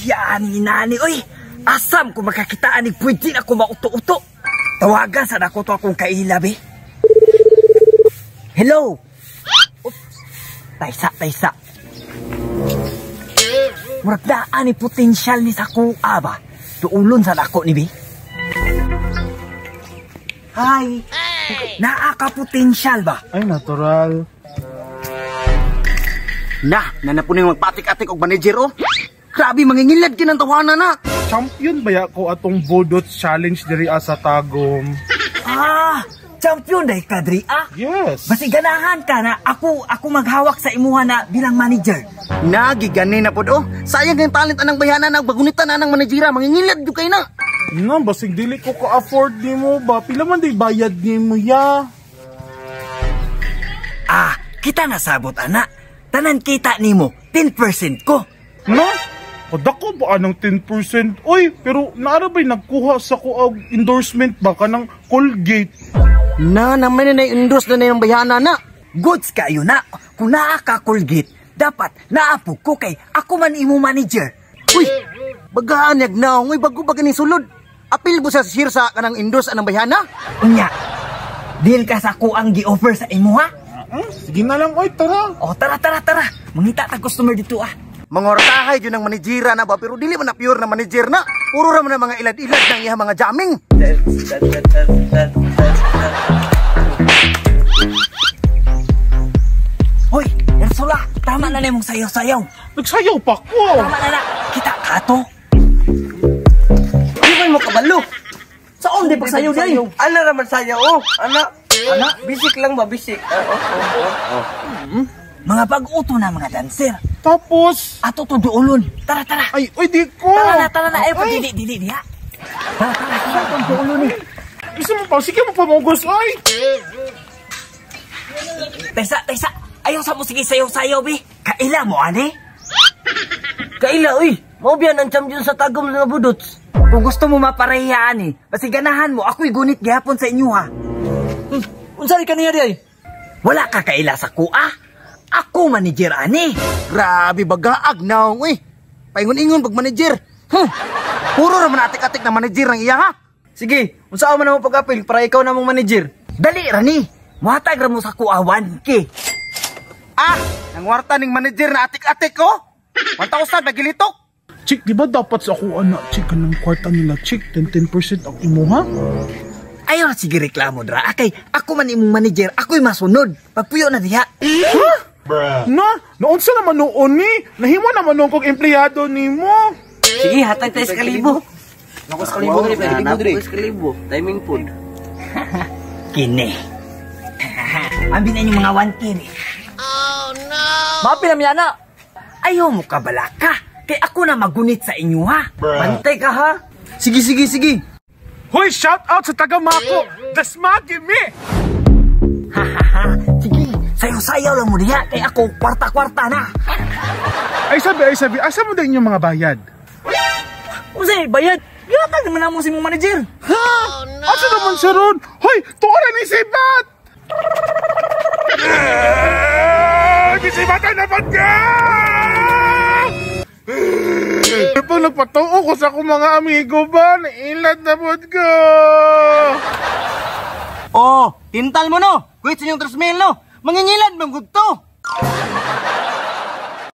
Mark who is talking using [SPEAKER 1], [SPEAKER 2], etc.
[SPEAKER 1] Yani nani, oy. Asam kung makakitaan ni pwede na ako mauto-uto. Tawagan sa dako to akong kailabi. Hello? Oops. Taysa. Murag daan ni potensyal ni sa kuha ba? Tuulon sa dako ni Bi. Hi. Naaka-potensyal ba?
[SPEAKER 2] Ay, natural.
[SPEAKER 1] Nanapunin magpatik-atik og manager oh. Grabe, mangingilad kinang tawanan na.
[SPEAKER 2] Champion ba ko atong Budots Challenge diri sa Tagum?
[SPEAKER 1] Champion dahil ka, Dri,
[SPEAKER 2] Yes.
[SPEAKER 1] Basi ganahan ka na ako maghawak sa imuha na bilang manager.
[SPEAKER 3] Nagigani na po do. Sayang yung talent anang bayana na bagunitan anang manajira. Mangingilad yung kayo na.
[SPEAKER 2] Basig dili ko ka-afford ni mo ba? Pila man di bayad ni mo ya?
[SPEAKER 1] Kita nasabot, anak. Tanan kita ni mo, 10% ko.
[SPEAKER 2] Padako ba anong 10%? Oy, pero naara ba'y nagkuha sa ko endorsement ba ka ng Colgate?
[SPEAKER 3] Naman na endorse na yung bayana na.
[SPEAKER 1] Goods kayo na. Kung naaka-Colgate, dapat naapog ko kay ako man imo manager.
[SPEAKER 3] Uy, bagaanyag na. Uy, bago ba ganing sulod? Apil mo sa sirsa ka ng endorse anang bayana?
[SPEAKER 1] Unya, deal ka sa kuang gi-offer sa imo ha?
[SPEAKER 2] Sige na lang, oy, tara.
[SPEAKER 1] Tara. Mangita tag customer dito
[SPEAKER 3] Mangortahay yun ng manajira na ba? Pero dili man na pure na manager na. Puro raman na mga ilad-ilad ng iya mga jamming.
[SPEAKER 1] Hoy, Ursula, tama na mong sayaw-sayaw.
[SPEAKER 2] Nagsayaw pa ko.
[SPEAKER 1] Tama na. Kita ka to.
[SPEAKER 3] Di man mo kabalo.
[SPEAKER 1] Saan di pagsayaw day?
[SPEAKER 3] Ano naman sayaw, Anak, bisik lang ba, bisik?
[SPEAKER 1] Mga pag-uto na mga dancer.
[SPEAKER 2] Tapos?
[SPEAKER 1] Ato to doolon. Tara.
[SPEAKER 2] Ay, oy, di ko.
[SPEAKER 1] Tara na. Dili diha. Tara, doolon ni.
[SPEAKER 2] Gusto mo pa? Sige mo pa, Mogos, ay.
[SPEAKER 1] Taysa. Ayaw sa mo sige sayaw-sayaw, Bi. Kaila mo, ani?
[SPEAKER 3] Kaila, uy. Maubiyan ang champion sa Tagum na Budots.
[SPEAKER 1] Kung gusto mo maparehiyaan ni, basi ganahan mo, ako'y gunit gihapon sa inyo ha.
[SPEAKER 3] Unsari ka niya di ay?
[SPEAKER 1] Wala ka kaila sa kuha. Ako manager ani.
[SPEAKER 3] Grabe bagaag na, uy. Paingon-ingon pag manager. Puro naman atik-atik na manager ng iya ha. Sige, unsaan man mo pag-apil para ikaw na mong manager.
[SPEAKER 1] Dali rani. Muhatag ra mo sa kuha 1K.
[SPEAKER 3] Nangwarta ning manager na atik-atik ko? 1,000 nagilitok.
[SPEAKER 2] Chik, di ba dapat sa ako, anak, chik, anong kwarta nila, chik, 10% ang imo, ha?
[SPEAKER 1] Ayaw na sige reklamo, dra. Akay, ako man imong manager, ako'y masunod. Pagpuyo na diha.
[SPEAKER 2] Noon sa naman noon ni, nahimo naman noon kong empleyado ni mo.
[SPEAKER 3] Sige, hatag tayo sa kalibo. Naku sa kalibo, kalibo, timing food.
[SPEAKER 1] Kini. Ambi na yung mga 1K ni.
[SPEAKER 3] Oh, no!
[SPEAKER 1] Mapi na miyana. Ayaw mo ka bala ka. Kay ako na magunit sa inyo ha.
[SPEAKER 3] Bantay ka ha. Sige.
[SPEAKER 2] Hoy, shout out sa taga Mako. Dasmagi me.
[SPEAKER 1] Sige, sayaw-sayaw lang mo diha. Kay ako kwarta-kwarta na.
[SPEAKER 2] Ay sabi, asa mo din yung mga bayad?
[SPEAKER 1] Usay, bayad. Yata naman na mo si mong manager.
[SPEAKER 2] Asa naman siya ron? Hoy, tuwa ni Sibat! Gisibatan na ba't ka? Pag nagpatuo ko sa akong mga amigo ba, nailad na ba't ka?
[SPEAKER 3] Tintal mo no? Quit sa inyong 3,000 no? Mangingilad, manggugto!